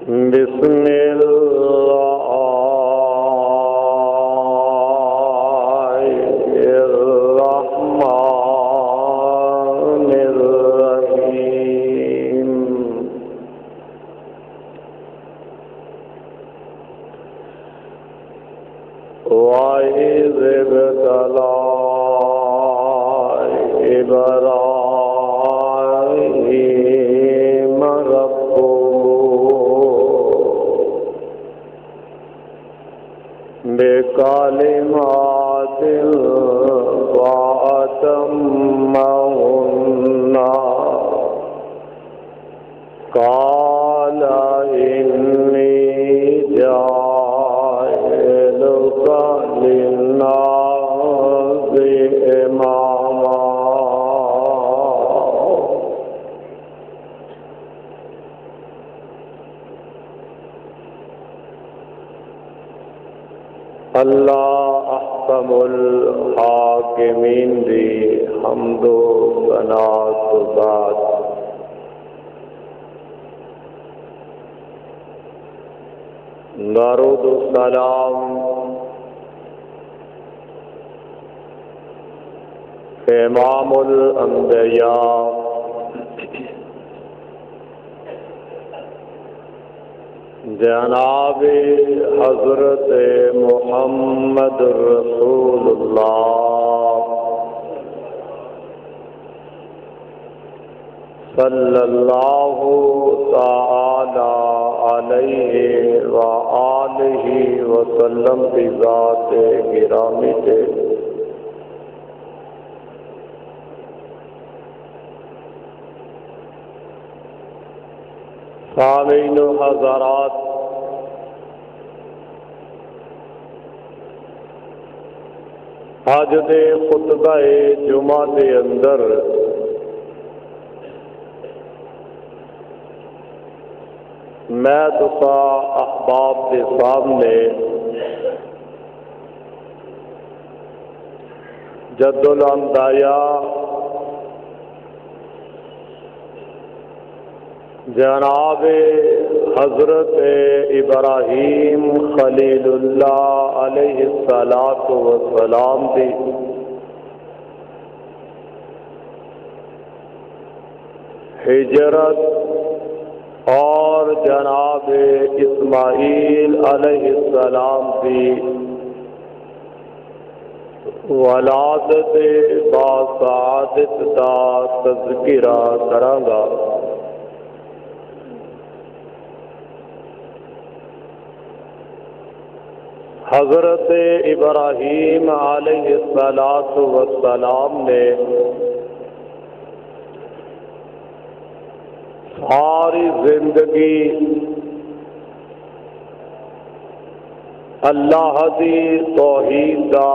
بسم اللہ الرحمن الرحیم وَإِذِ ابْتَلَىٰ إِبْرَاهِيمَ بِكَلِمَاتٍ فَأَتَمَّهُنَّ قَالَ إِنِّي جَاعِلُكَ لِلنَّاسِ إِمَامًا اللہ احکم الحاکمین دی حمد و ثنا تو بعد درود و سلام امام الانبیاء جناب حضرت محمد رسول اللہ صلی اللہ تعالی علیہ وآلہ وسلم کی ذات گرامی سے سامعین و حضرات، آج دے خطبہ جمعہ دے اندر میں تسا احباب کے سامنے جد الانبیاء جناب حضرت ابراہیم خلیل اللہ علیہ الصلاۃ والسلام دی ہجرت اور جناب اسماعیل علیہ السلام دی ولادت باسعادت دا تذکرہ کراں گا۔ حضرت ابراہیم علیہ السلام نے ساری زندگی اللہ دی توحید کا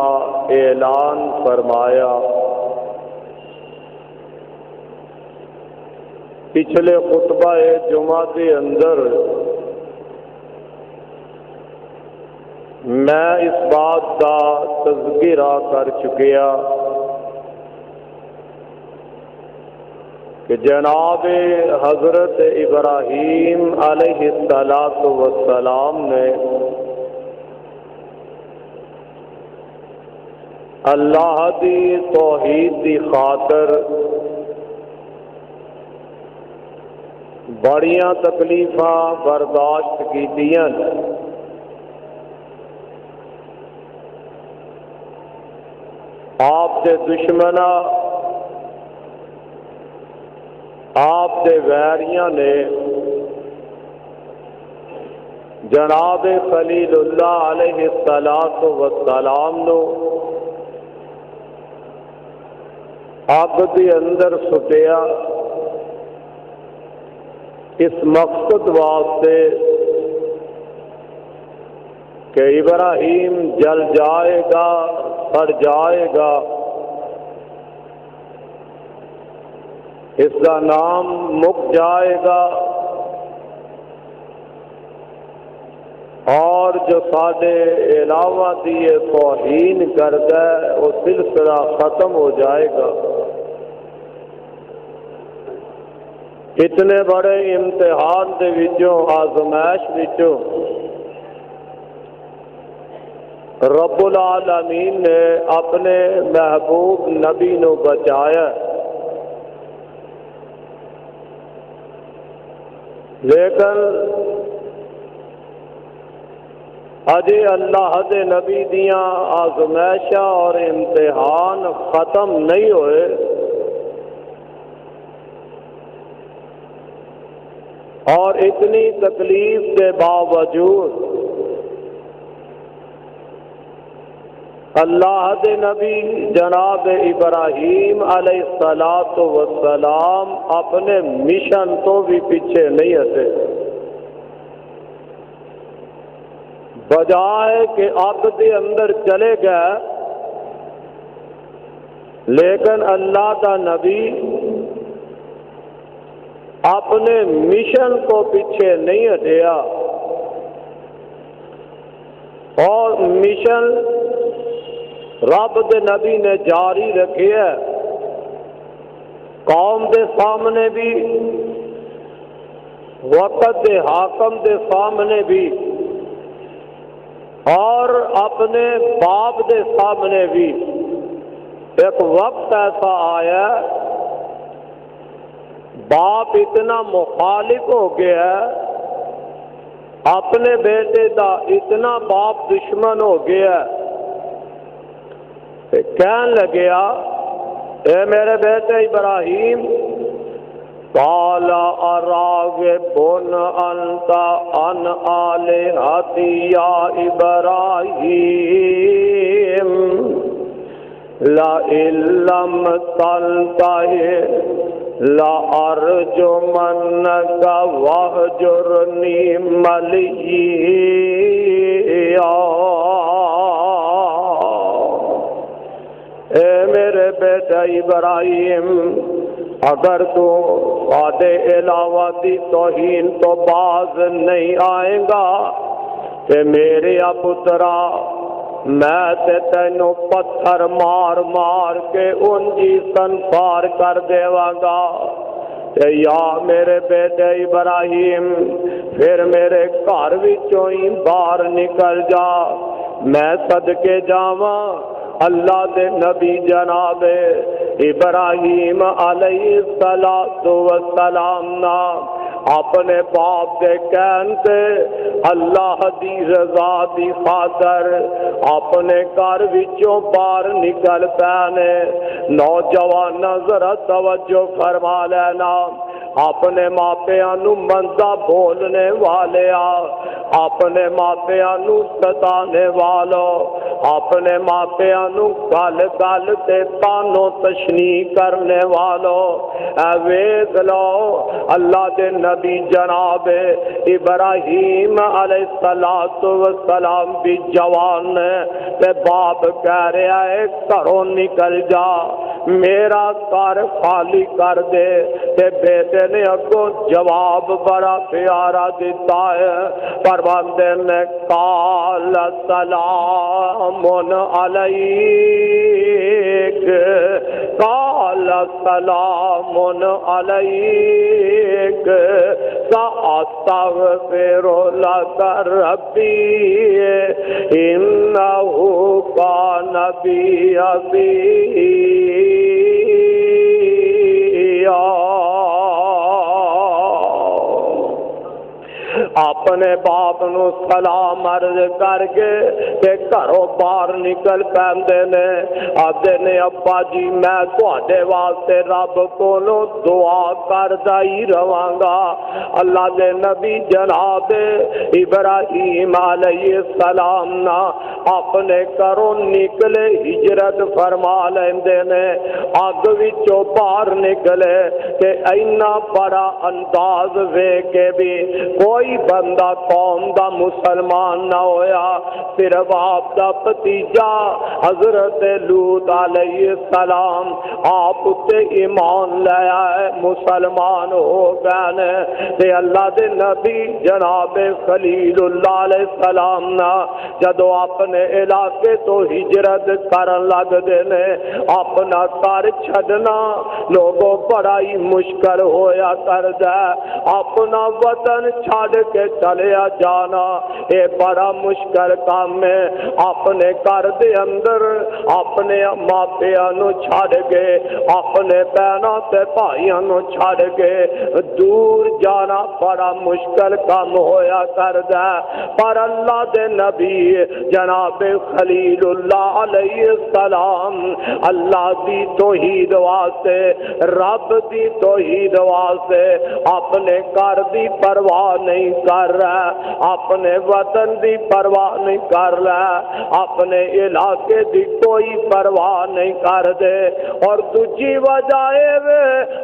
اعلان فرمایا۔ پچھلے خطبہ جمعہ کے اندر میں اس بات کا تذکرہ کر چکیا کہ جناب حضرت ابراہیم علیہ السلام نے اللہ دی توحید دی خاطر بڑیاں تکلیفاں برداشت کیتیاں۔ آپ دے دشمنا، آپ دے ویریاں نے جناب خلیل اللہ علیہ السلام نو اگ دے اندر سٹیا، اس مقصد واسطے کہ ابراہیم جل جائے گا، سڑ جائے گا، اس کا نام مک جائے گا، اور جو ساڈے علاوہ دی توہین کردا ہے وہ سلسلہ ختم ہو جائے گا۔ اتنے بڑے امتحان دے وچوں آزمائش وچوں رب العالمین نے اپنے محبوب نبی نو بچایا، لیکن اجے اللہ دے نبی دیاں آزمائشاں اور امتحان ختم نہیں ہوئے، اور اتنی تکلیف کے باوجود اللہ دے نبی جناب ابراہیم علیہ السلام اپنے مشن تو بھی پیچھے نہیں ہٹے، بجائے کہ اب دے اندر چلے گئے، لیکن اللہ کا نبی اپنے مشن کو پیچھے نہیں ہٹیا اور مشن رب دے نبی نے جاری رکھے ہے، قوم دے سامنے بھی، وقت دے حاکم دے سامنے بھی، اور اپنے باپ دے سامنے بھی۔ ایک وقت ایسا آیا باپ اتنا مخالف ہو گیا، اپنے بیٹے دا اتنا باپ دشمن ہو گیا، کہنے لگیا اے میرے بیٹے ابراہیم، قال اراغب انت عن آلہتی یا ابراہیم لئن لم تنتہ لأرجمنک واہجرنی ملییا۔ اے میرے بیٹا ابراہیم، اگر تو وعدے علاوہ دی توہین تو باز نہیں آئے گا تے میرے پترا میں تے تینوں پتھر مار مار کے انجی سنسار کر دیواں گا، تے یا میرے بیٹے ابراہیم پھر میرے گھر وچوں ہی باہر نکل جا، میں صدقے جاواں اللہ دے نبی جناب ابراہیم علیہ السلام نا اپنے باپ دے کہن تے اللہ دی رضا دی خاطر اپنے گھر وچوں باہر نکل پینے۔ نوجوان ذرا توجہ فرما لینا، اپنے ماپیاں نو مندا بولنے والے اپنے ماپیاں نو ستانے والو، اپنے ماپیاں نو گل گل تے تانو تشنیع کرنے والو، اے ویکھ لو اللہ دے نبی جناب ابراہیم علیہ السلام بھی جوان تے باپ کہہ رہا ہے گھروں نکل جا، میرا گھر خالی کر دے، تے بیٹے نے اگوں جواب بڑا پیارا دیتا ہے، فرماندے نے قال سلام علیک، قال سلام علیک سأستغفر لک ربی انہ کان بی حفیظا۔ اپنے باپ نو سلام عرض کر کے تے گھروں باہر نکل پیندے نے، آدھے نے ابا جی میں تواڈے واسطے رب کولوں دعا کردا ہی رواں گا۔ اللہ دے نبی جناب ابراہیم علیہ السلام نا اپنے گھروں نکلے ہجرت فرما لیندے نے، اگ وچوں باہر نکلے تے اینا بڑا انداز ویکھ کے بھی کوئی بندہ قوم دا مسلمان نہ ہویا، صرف آپ دا بھتیجا حضرت لوط علیہ السلام آپ تے ایمان لے آئے، مسلمان ہو گئے نے۔ تے اللہ دے نبی جناب خلیل اللہ علیہ السلام نا جدو اپنے علاقے تو ہجرت کرن لگ دے نے، اپنا گھر چھڈنا لوگوں بڑا ہی مشکل ہویا کردا، اپنا وطن چھڈ کے چلیا جانا اے بڑا مشکل کام ہے۔ اپنے گھر دے اندر اپنے ماں پیاں نو چھڈ کے، اپنے بہناں تے بھائیاں نو چھڈ کے دور جانا بڑا مشکل کام ہویا کردا، پر اللہ دے نبی جناب خلیل اللہ علیہ السلام اللہ دی توحید واسطے، رب دی توحید واسطے اپنے گھر دی پرواہ نہیں کر رہا، اپنے وطن دی پرواہ نہیں کر رہا، اپنے علاقے دی کوئی پرواہ نہیں کر دے۔ اور دوجی وجہ اے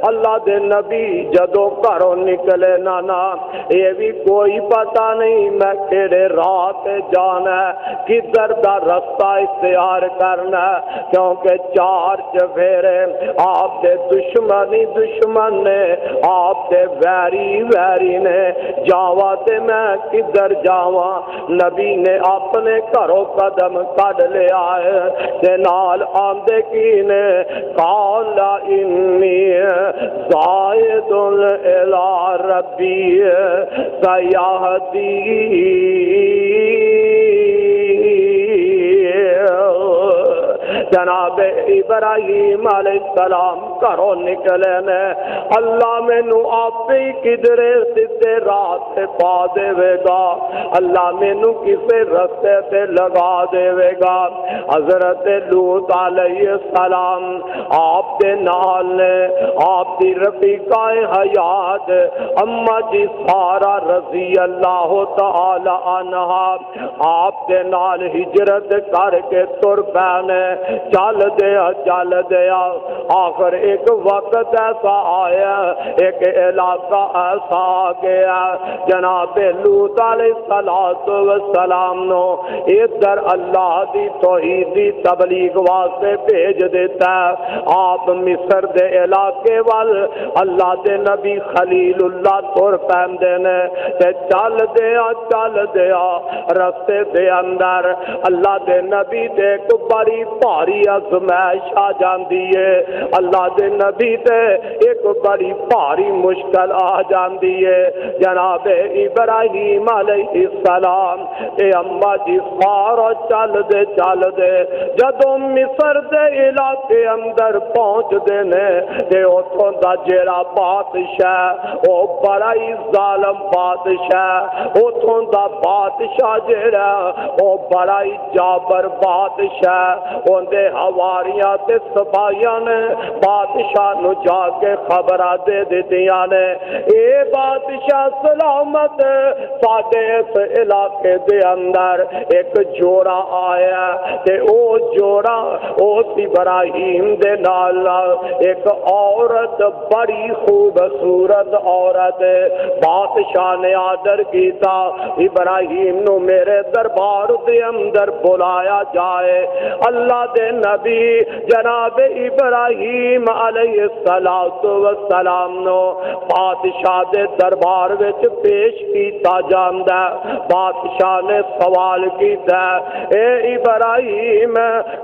اللہ دے نبی جدو گھروں نکلے نا یہ بھی کوئی پتہ نہیں میں کیڑے راہ تے جانا ہے، کدھر دا رستہ اختیار کرنا ہے، کیونکہ چار چفیرے آپ دے دشمن نے، آپ دے ویری نے، جاوا تے میں کدھر جاواں؟ نبی نے اپنے گھروں قدم کڈ لیا ہے تے نال آندے کی نے قال انی زائد الی ربی سیہدی، جناب ابراہیم علیہ السلام گھروں نکلے نے، اللہ مینوں آپ ہی کدھرے سیدھے راہ تے پا دے گا، اللہ مینوں کسے رستے تے لگا دے گا۔ حضرت لوط علیہ السلام آپ دے نال نے، آپ دی رفیقہ حیات اما جی سارا رضی اللہ تعالی عنہا آپ دے نال ہجرت کر کے تر پے، چل دیا آخر ایک وقت ایسا آیا، ایک علاقہ ایسا آ گیا جناب لوط علیہ السلام نو ادھر اللہ دی توحید دی تبلیغ واسطے بھیج دیتا ہے۔ آپ مصر دے علاقے وال اللہ دے نبی خلیل اللہ تر پیندے نے تے چل دیا رستے دے اندر اللہ دے نبی دے ایک بڑی بھاری آزمائش آ جاندی ہے، اللہ دے نبی تے ایک بڑی بھاری مشکل آ جاندی ہے۔ جناب ابراہیم علیہ السلام اے اما جی سارا چل دے جدوں مصر دے علاقے اندر پہنچ دے نے تے اوتھوں دا جیڑا بادشاہ او بڑا ہی ظالم بادشاہ، اوتھوں دا بادشاہ جیڑا او بڑا ہی جابر بادشاہ، اندے حواریاں تے سپاہیاں نے بادشاہ نو جا کے خبراں دے دتیاں نے، اے بادشاہ سلامت ساڈے اس علاقے دے اندر ایک جوڑا آیا تے او جوڑا اس ابراہیم دے نال ایک عورت بڑی خوبصورت عورت، بادشاہ نے آرڈر کیتا ابراہیم نو میرے دربار دے اندر بلایا جائے۔ اللہ دے نبی جناب ابراہیم علیہ السلام نو بادشاہ دے دربار وچ پیش کیتا جاندا، بادشاہ نے سوال کیتا اے ابراہیم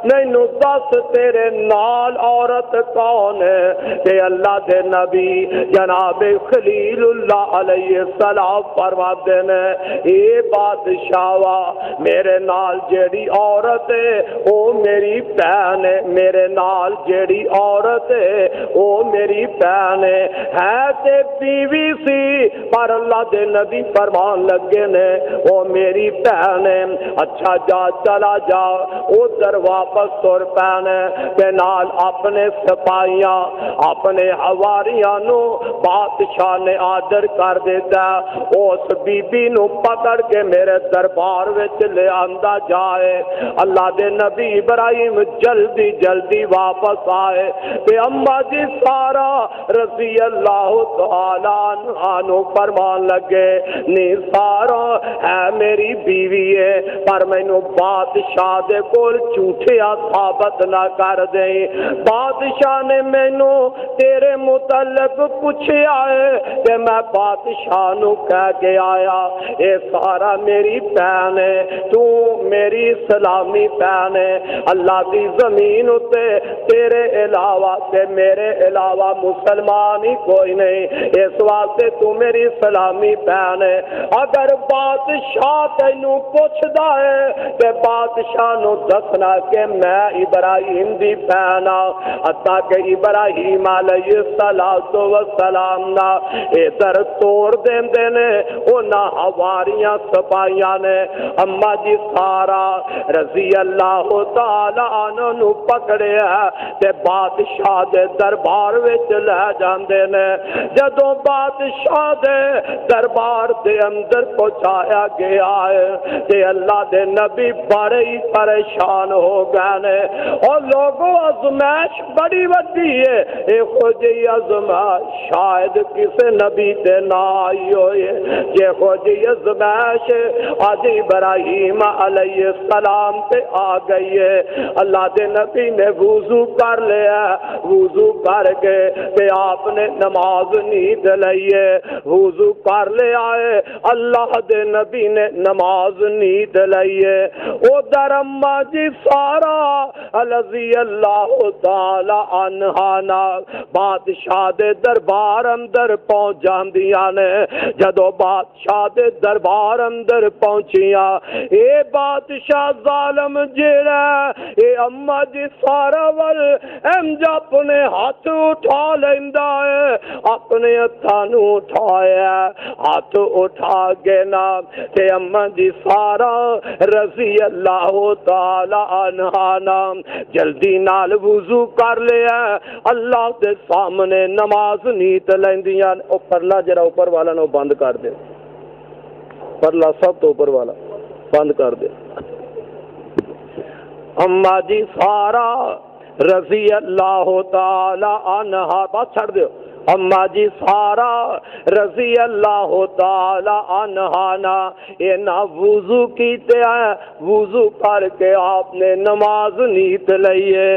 مینوں دس تیرے نال عورت کون ہے؟ تے اللہ دے نبی جناب خلیل اللہ علیہ السلام فرماتے نے اے بادشاہ وا میرے نال جیڑی عورت ہے او میری بہن ہے، میرے نال جیڑی عورت ہے او میری بہن ہے تے بیوی سی پر اللہ دے نبی فرمان لگے نے او میری بہن ہے۔ اچھا جا چلا جا ادھر واپس تر پینے تے نال اپنے سپاہیاں اپنے حواریاں نو بادشاہ نے آرڈر کر دیتا اس بی بی نو پکڑ کے میرے دربار وچ لے آندا جائے۔ اللہ دے نبی ابراہیم جلدی جلدی واپس آئے کہ اما جی سارا رضی اللہ تعالیٰ عنہ فرمان لگے نہیں سارا ہے میری بیوی ہے پر مینوں بادشاہ دے کول جھوٹیا ثابت نہ کر دیں بادشاہ نے مینوں تیرے متعلق پوچھیا ہے کہ میں بادشاہ نو کہہ کے آیا اے سارا میری بہن ہے تو میری اسلامی بہن ہے اللہ دی زمین اتے تیرے علاوہ تے میرے علاوہ مسلمان ہی کوئی نہیں اس واسطے تو میری اسلامی بہن ہے اگر بادشاہ تینوں پوچھدا ہے کہ بادشاہ نو دسنا کہ میں ابراہیم دی بہن ہاں حتیٰ کہ ابراہیم علیہ السلام نا ادھر توڑ دیندے نے انہاں حواریاں سپاہیاں نے اما جی سارا رضی اللہ تعالیٰ عنہ نو پکڑیا تے بادشاہ دے دربار وچ لے جاندے نے جدوں بادشاہ دے دربار دے اندر پہنچایا گیا ہے تے اللہ دے نبی بڑے ہی پریشان ہو گئے نے اور لوگوں آزمائش بڑی وڈی ہے اے خود ہی آزمائش شاید کسے نبی تے نہ آئی ہوئے یہ خود ہی آزمائش آج ابراہیم علیہ السلام تے آ گئی ہے اللہ دے نبی نے وضو کر لیا وضو کر کے تے آپ نے نماز نیند لئیے وضو کر لیا ہے اللہ دے نبی نے نماز نیند لئیے او در اما جی سارا رضی اللہ تعالی عنہا نا بادشاہ دے دربار اندر پہنچ جاندیاں نے جدو بادشاہ دے دربار اندر پہنچیاں اے بادشاہ ظالم جیڑا اے اما جی سارا ول امج اپنے ہاتھ اٹھا لیندا ہے اپنے ہتھاں نو اٹھایا ہاتھ اٹھا کے نا تے اما جی سارا رضی اللہ تعالی عنہا نا جلدی نال وضو کر لیا اللہ دے سامنے نماز نیت لیندیاں او پرلا جرا اوپر والا نو بند کر دے پرلا سب تو اوپر والا بند کر دے اما جی سارا رضی اللہ تعالی عنہا بات چھڑ دیو اما جی سارا رضی اللہ تعالی عنہا نا اے نا وضو کیتے ہیں وضو کر کے آپ نے نماز نیت لئیے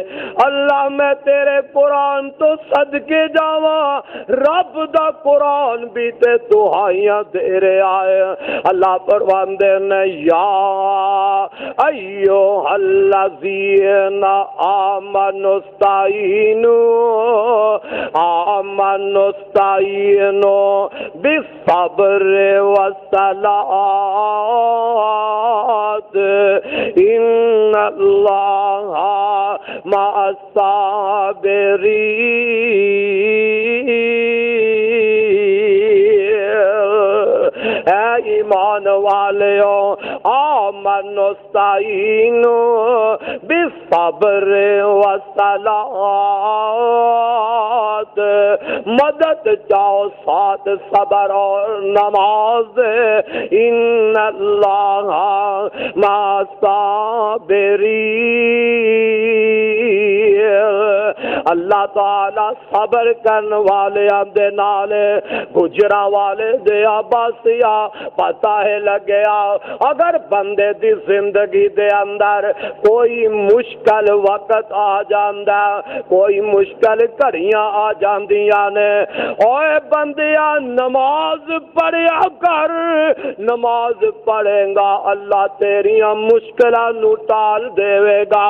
اللہ میں تیرے قرآن تو صدقے جاواں رب دا قرآن بھی تے دعائیاں دے رہے آئے اللہ فرماندے نے یا ایوہ الذین آمنوا استعینوا نستعینوا بالصبر والصلاۃ ان اللہ مع الصابرین اے ایمان والیوں آمنوا استعینوا بالصبر والصلاۃ مدد چاہو ساتھ صبر اور نماز ان اللہ مع الصابرین اللہ تعالی صبر کرنے والے دے نال گجرا والے دے آباسیا پتہ ہے لگیا اگر بندے دی زندگی دے اندر کوئی مشکل وقت آ جاندا کوئی مشکل گھڑیاں آ جاندیاں نے اوے بندیا نماز پڑھیا کر نماز پڑھے گا اللہ تیریاں مشکلاں نو ٹال دے گا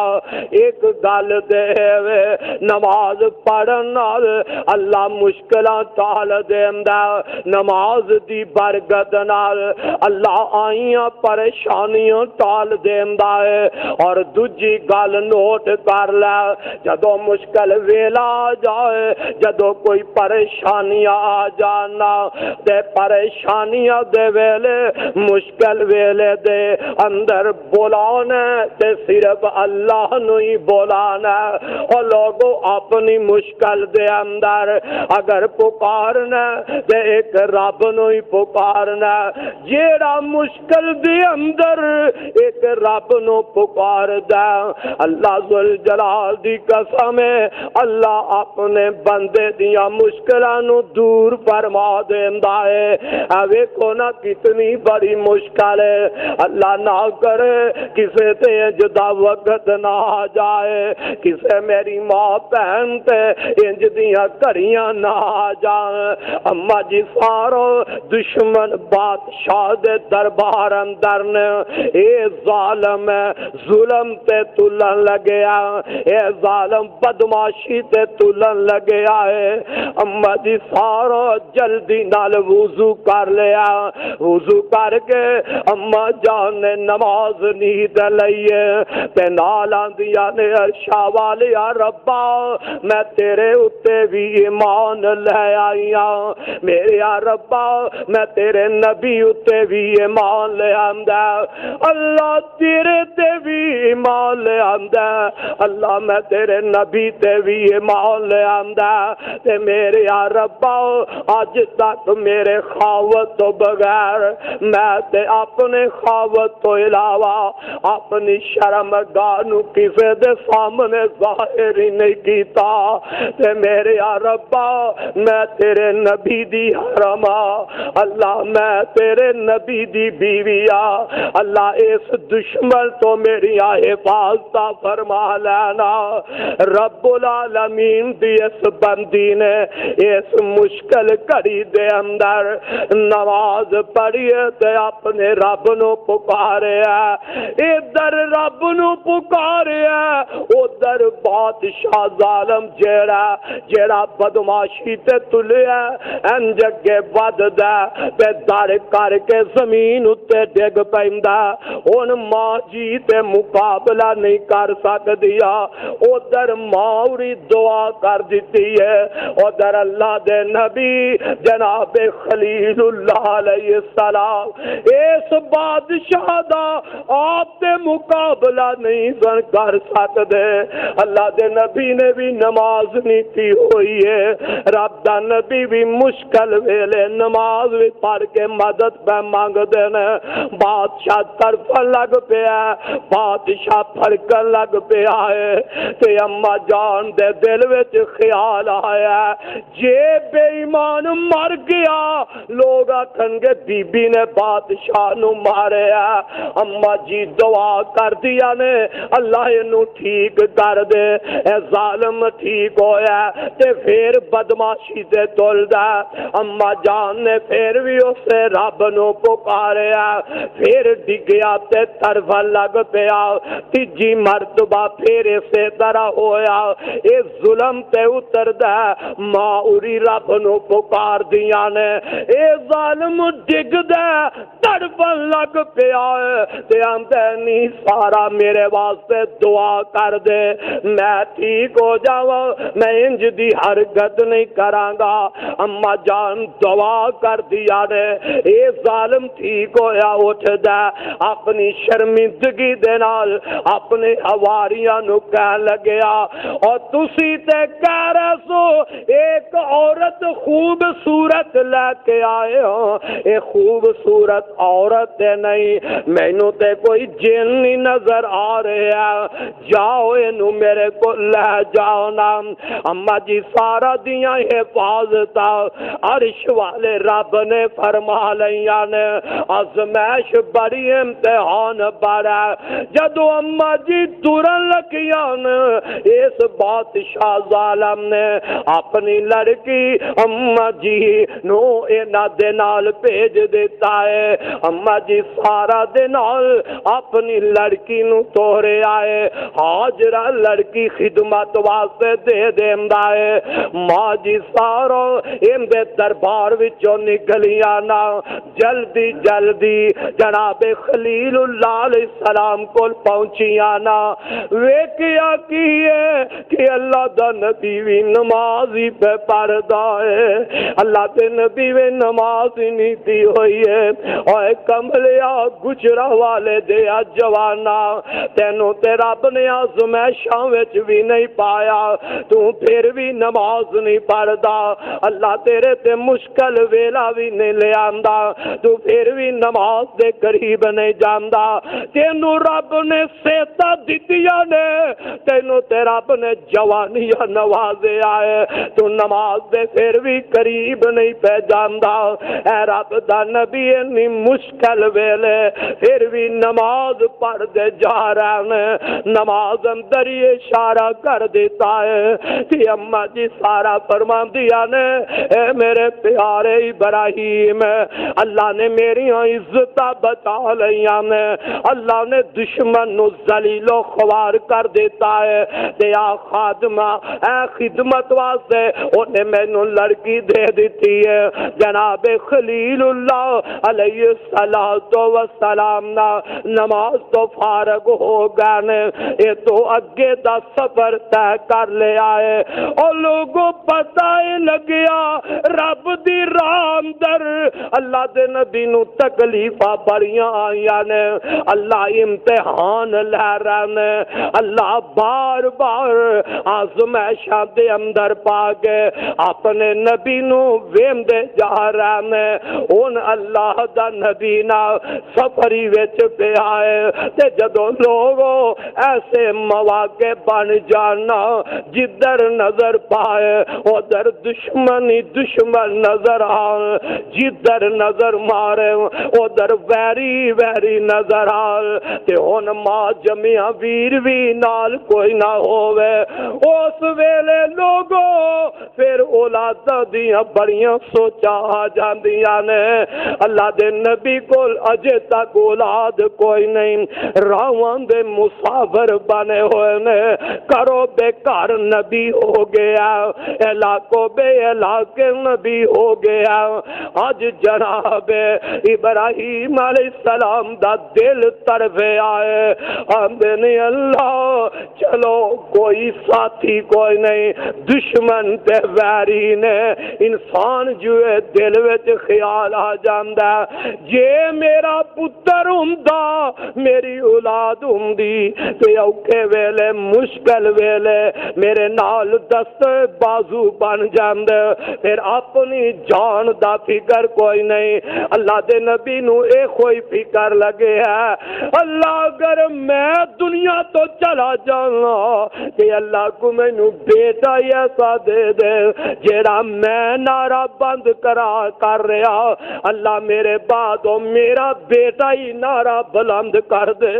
ایک گل دے وے نماز پڑھن نال اللہ مشکلاں ٹال دیندا نماز دی برکت نال اللہ آئیاں پریشانیاں ٹال دیندا ہے اور دوجی گل نوٹ کر لے جدوں مشکل ویلا آ جائے جدوں کوئی پریشانیاں آ جانا تے پریشانیاں دے ویلے مشکل ویلے دے اندر بولانا تے صرف اللہ نو ہی بولانا اور لوگوں اپنی مشکل دے اندر اگر پکارنا تے ایک رب نو ہی پکارنا جیڑا مشکل دے اندر ایک رب نو پکاردا اللہ ذوالجلال دی قسم ہے اللہ اپنے بندے دیاں مشکلاں نو دور فرما دیندا ہے ویکھو نا کتنی بڑی مشکل ہے اللہ نہ کرے کسے تے جدا وقت نہ آ جائے کسے میری ماں بہن تے انج دیاں کڑیاں نہ آ جائیں اما جی سارو دشمن بادشاہ دے دربار اندر نے اے ظالم ظلم تے تلن لگیا اے ظالم بدماشی تے تلن لگیا ہے اما جی سارو جلدی نال وضو کر لیا وضو کر کے اما جان نے نماز نیند لئیے تے نال آندیاں نے عرشا والے یا ربا میں تیرے اتے بھی ایمان لے آئی ہوں میرے یا ربا میں تیرے نبی اتے بھی ایمان لے آندا اللہ تیرے تے بھی ایمان لے آندا اللہ میں تیرے نبی تے بھی ایمان لے آندا تے میرے یا ربا آج تک میرے خاوت تو بغیر میں تے اپنے خاوت تو علاوہ اپنی شرمگاہ نو کسے دے سامنے ظاہر ہی نہیں کیتا تے میرے یا ربا میں تیرے نبی دی حرما اللہ میں تیرے نبی دی بیویا اللہ اس دشمن تو میری حفاظت فرما لینا رب العالمین دی اس بندی نے اس مشکل کڑی دے اندر نماز پڑھیے تے اپنے رب نو پکارے ادھر رب نو پکارے ادھر بادشاہ ظالم جیڑا بدماشی تے تلیا ان جگے ود تے در کر کے زمین اتے ڈگ پیندا ان ماں جی تے مقابلہ نہیں کر سکدیا ادھر ماوری دعا کر دیتی ہے ادھر اللہ دے نبی جناب خلیل اللہ علیہ السلام اس بادشاہ دا آپ تے مقابلہ نہیں کر سکدے اللہ دے نبی نے بھی نماز نہیں کی ہوئی ہے رب دا نبی بھی مشکل ویلے نماز بھی پڑھ کے مدد پہ مانگ دینے بادشاہ تڑپن لگ پیا بادشاہ پھڑکن لگ پیا ہے تے اما جان دے دل وچ خیال آیا جے بے ایمان مر گیا لوگ آکھن گے بی بی نے بادشاہ نو مارے اما جی دعا کر دیا نے اللہ انو ٹھیک کر دے اے ظالم ٹھیک ہویا تے پھر بدماشی تے تول دا اما جان نے پھر بھی اسے رب نو پکارے پھر ڈگیا تے تڑپن لگ پیا تیجی مرتبہ پھر اسے طرح ہویا اے ظلم تے اتر دا ماں اوری رب نو پکار دیا نے اے ظالم ڈگ دے تڑپن لگ پیا تے آندے نہیں سارا میرے واسطے دعا کر دے میں ٹھیک ہو جاواں میں انج دی حرکت نہیں کراں گا اما جان دعا کر دیا نے اے ظالم ٹھیک ہویا اٹھ دے اپنی شرمندگی دے نال اپنے حواریاں نو کہن لگیا اور تسی تے کہہ رہے سو ایک عورت خوبصورت لے کے آئے ہو اے خوبصورت عورت نہیں مینوں تے کوئی جن نہیں نظر آ رہے ہیں جاؤ اینو میرے کو لے جاؤ نا اما جی سارا دیاں حفاظت عرش والے رب نے فرما لیا نے آزمائش بڑی امتحان بڑا جدو اما جی ترن لگیاں اس بادشاہ ظالم نے اپنی لڑکی اما جی نو اینا دے نال بھیج دیتا ہے اما جی سارا دے نال اپنی لڑکی نو توڑے آئے حاجرہ لڑکی خدمت واسطے دے دیندہ ہے ماں جی سارا ان دے دربار وچوں نکلیاں نا جلدی جلدی جناب خلیل خلیل اللہ علیہ السلام کو پہنچیاں نا ویکیا کیے کہ اللہ دا نبی بھی نماز ہی پہ پڑھدا ہے اللہ دے نبی بھی نماز ہی نہیں دی ہوئی ہے اوے کملیا گجرا والے دیا جوانا تینوں تے رب نے آزمائشاں وچ بھی نہیں پایا تو پھر بھی نماز نہیں پڑھدا اللہ تیرے تے مشکل ویلا بھی نہیں لے آندا تو پھر بھی نماز دے قریب نہیں جاندا تینوں رب نے صحتاں دتیاں نے تینوں تے رب نے جوانیاں نوازیا ہے تو نماز دے پھر بھی قریب نہیں پہ جاندا اے رب دا نبی انی مشکل ویلے پھر بھی نماز پڑھ دے جا رہے ہیں نماز اندر ہی اشارہ کر دیتا ہے کہ اماں جی سارا فرمان دیا نے اے میرے پیارے ابراہیم اللہ نے میری عزتاں بچا لیاں نے اللہ نے دشمن نو ذلیل و خوار کر دیتا ہے تے آ خادمہ اے خدمت واسطے انہیں مینوں لڑکی دے دیتی ہے جناب خلیل اللہ علیہ السلام نا نماز تو فارغ ہو گئے نے یہ تو اگے دا سفر طے کر لے آئے اور لوگوں پتہ ہی لگیا رب دی راہ اندر اللہ دے نبی نو تکلیفاں بڑیاں آئیاں نے اللہ امتحان لے رہے نے اللہ بار بار آزمائشاں دے اندر پا کے اپنے نبی نو ویندے جا رہے نے ان اللہ دا نبی نا سفری وچ پہ آئے تے جدوں لوگوں ایسے مواقع بن جانا جدھر نظر پائے ادھر دشمنی دشمن نظر آئے جدھر نظر مارے ادھر ویری ویری نظر آئے تے ہن ماں جمعیاں ویر بھی نال کوئی نہ ہووے اس ویلے لوگوں پھر اولاداں دیاں بڑیاں سوچاں آ جاندیاں نے اللہ دے نبی کول اجے تک اولاد کوئی نہیں راواں دے مسافر بنے ہوئے نے کرو بے کار نبی ہو گیا علاقوں بے علاقے نبی ہو گیا آج جناب ابراہیم علیہ السلام دا دل طرفے آئے آمدنی اللہ چلو کوئی ساتھی کوئی نہیں دشمن تے ویری نے انسان جو ہے دل وچ خیال آ جاندا جے میرا پتر ہوندا میری اولاد ہوندی تے اوکھے ویلے مشکل ویلے میرے نال دست بازو بن جاندے پھر اپنی جان دا فکر کوئی نہیں اللہ دے نبی نو اے کوئی فکر لگے ہے اللہ اگر میں دنیا تو چلا جانا کہ اللہ کو مینوں بیٹا ایسا دے دے جیڑا میں نعرہ بند کر رہا اللہ میرے بعد میرا بیٹا ہی نعرہ بلند کر دے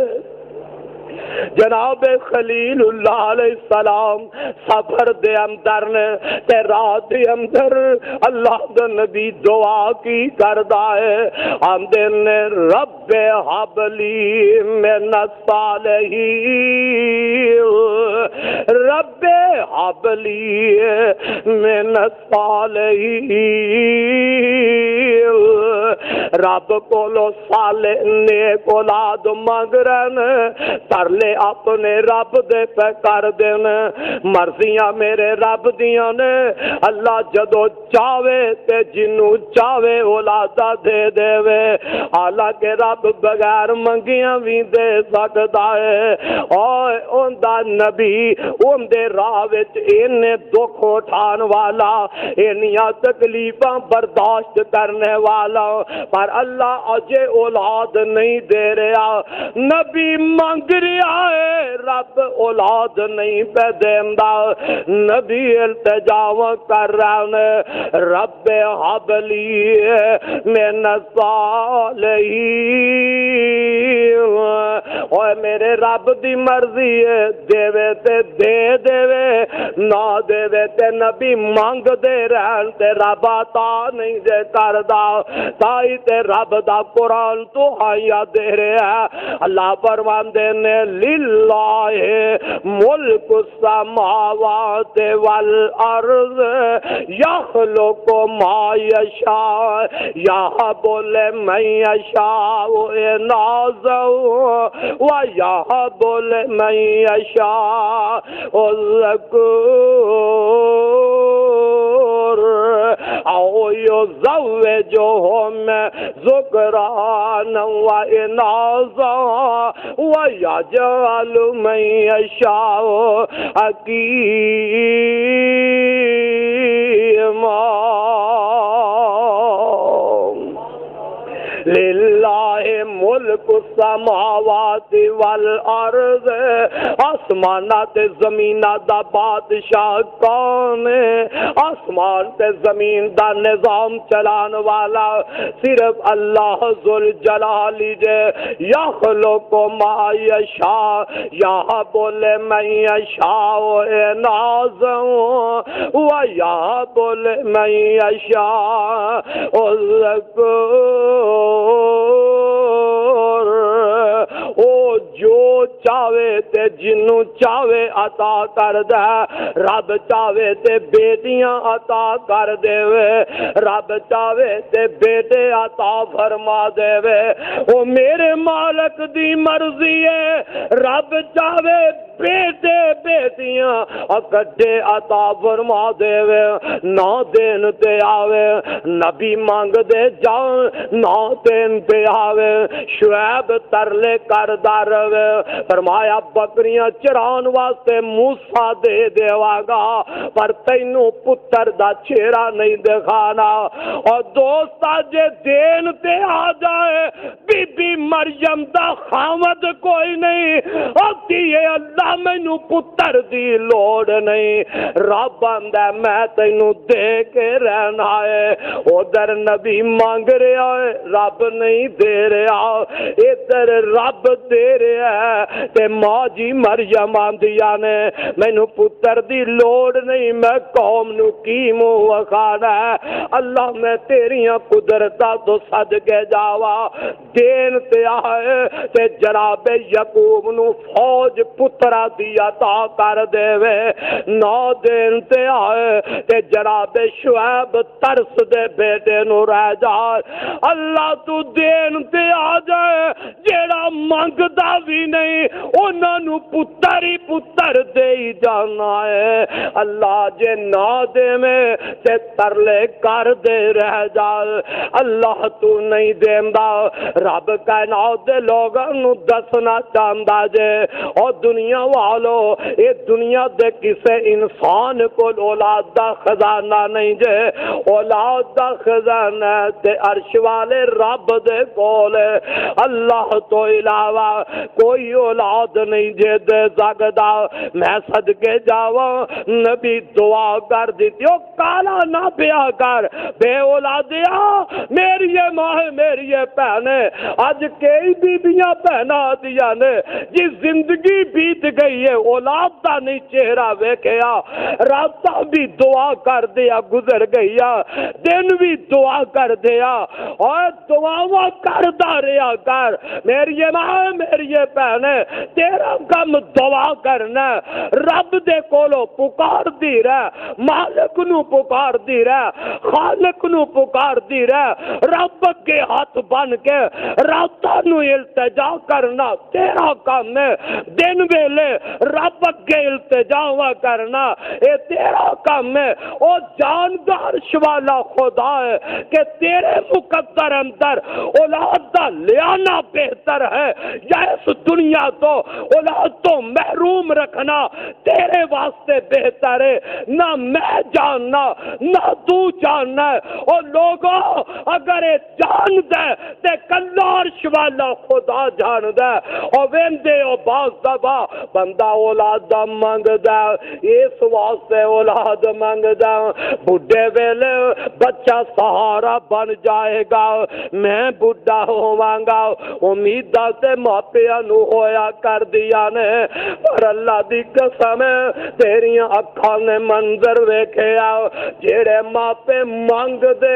جناب خلیل اللہ علیہ السلام سفر دے اندر نے تے رات دے اندر اللہ دا نبی دعا کی کردا ہے آمدے نے رب حبلی من الصالحین رب حبلی من الصالحین رب کولو صالح نیک اولاد مانگ رہے ترلے اپنے رب دے پہ کر دین مرضیاں میرے رب دیاں نے اللہ جدو چاہے تے جنوں چاہے اولادا دے دے وے حالانکہ رب بغیر منگیاں بھی دے سکتا ہے اور ان دا نبی ان دے راہ وچ اینے دکھ اٹھان والا اینیاں تکلیفاں برداشت کرنے والا پر اللہ اجے اولاد نہیں دے رہا نبی مانگ رہا ہے رب اولاد نہیں پہ دیندا نبی التجا کر رہا ہے رب حبلی من الصالحین اوے میرے رب دی مرضی ہے، دیوے تے دے دیوے، نہ دیوے تے نبی مانگ دے رہن تے رب عطا نہیں دے کردا، تائی تے رب دا قرآن تو آیا دے رہا ہے۔ اللہ فرماندے نے للہ ملک السماوات والارض یخلق ما یشاء یہب لمن یشاء اناثا ویہب لمن یشاء الذکور او یزوجہم ذکرانا واناثا ویجعل من یشاء حکیما۔ للہ ملک السماوات والارض، آسمانات زمینات دا بادشاہ کون ہے؟ آسمان تے زمین دا نظام چلان والا صرف اللہ ذوالجلال جے۔ یخلق ما یشاء یہب لمن یشاء اناثا ویہب لمن یشاء الذکور۔ او جو چاہے تے جنوں چاہے عطا کر دے، رب چاہے تے بیٹیاں عطا کر دے، رب چاہے تے بیٹے عطا فرما دے۔ او میرے مالک دی مرضی ہے، رب چاہے بیٹے بیٹیاں اکٹھے عطا فرما دے، نہ دین تے آوے نبی مانگ دے جان، نہ دین تے آوے شعیب ترلے کردہ روے، فرمایا بکریاں چران واسطے موسیٰ دے دیوا گا پر تینوں پتر دا چہرہ نہیں دکھانا۔ اور دوستا جے دین تے آ جائے بی بی مریم دا خامد کوئی نہیں، آتی ہے اللہ مینوں پتر دی لوڑ نہیں، رب آندا میں تینوں دے کے رہنا ہے۔ ادھر نبی مانگ رہا ہے رب نہیں دے رہا، ادھر رب دے رہا ہے تے ماں جی مریم آندیا نے مینوں پتر دی لوڑ نہیں، میں قوم نو کی منہ وکھانا ہے۔ اللہ میں تیریاں قدرتاں تو صدقے جاوا، دین تے آئے تے جناب یعقوب نو فوج پترا دی عطا کر دے وے، نہ دین تے آئے تے جناب شعیب ترس دے بیٹے نو رہ جائے۔ اللہ تو دین تے آ جائے جیڑا منگدا بھی نہیں انہاں نو پتر ہی پتر دے ہی جانا ہے۔ اللہ جے نہ دے میں تے ترلے کر دے رہ جائے، اللہ تو نہیں دیندا۔ رب کائنات دے لوگاں نو دسنا چاہندا جے اور دنیا والو اے دنیا دے کسے انسان کو اولاد دا خزانہ نہیں جے، اولاد دا خزانہ تے عرش والے رب دے کول ہے۔ اللہ تو علاوہ کوئی اولاد نہیں جے دے سکدا۔ میں صدقے جاواں نبی دعا کر دیتی او کالا نہ پیا کر بے اولادیا، میری ماں میری بہنیں اج کئی بیبیاں بہنا دیا نے جی زندگی بیت گئی ہے اولاد دا نہیں چہرہ ویکھیا، راتاں بھی دعا کر دیا گزر گیا، دن بھی دعا کر دیا اور دعاواں کردا رہیا کر میری ماں میری بہنیں، تیرا کم دعا کرنا، رب دے کولو پکار دی رہ، مالک نو پکار دی رہ، خالق نو پکار دی رہ، رب کے ہاتھ بن کے راتاں نو التجا کرنا تیرا کام ہے، دن ویلے رب کے التجا کرنا اے تیرا کام ہے۔ او جاندار شوالا خدا ہے کہ تیرے مقدر اندر اولاد دا لیانا بہتر ہے یا اس دنیا تو اولاد تو محروم رکھنا تیرے واسطے بہتر ہے۔ نہ میں جاننا نہ تو جاننا ہے، اور لوگوں اگر جان دے تے کلار شوالا خدا جان دے، اور ویندے او باز دبا بندہ اولاد دا منگ دے، اس واسطے اولاد منگ دے بڑھے ویلے بچہ سہارا بن جائے گا، میں بڑھا ہواں گا ਉਮੀਦਾਂ ਤੇ ਮਾਪਿਆਂ ਨੂੰ ਹੋਇਆ ਕਰਦੀਆਂ ਨੇ, ਪਰ ਅੱਲਾ ਦੀ ਕਸਮ ਤੇਰੀਆਂ ਅੱਖਾਂ ਨੇ ਮੰਜ਼ਰ ਵੇਖਿਆ ਜਿਹੜੇ ਮਾਪੇ ਮੰਗਦੇ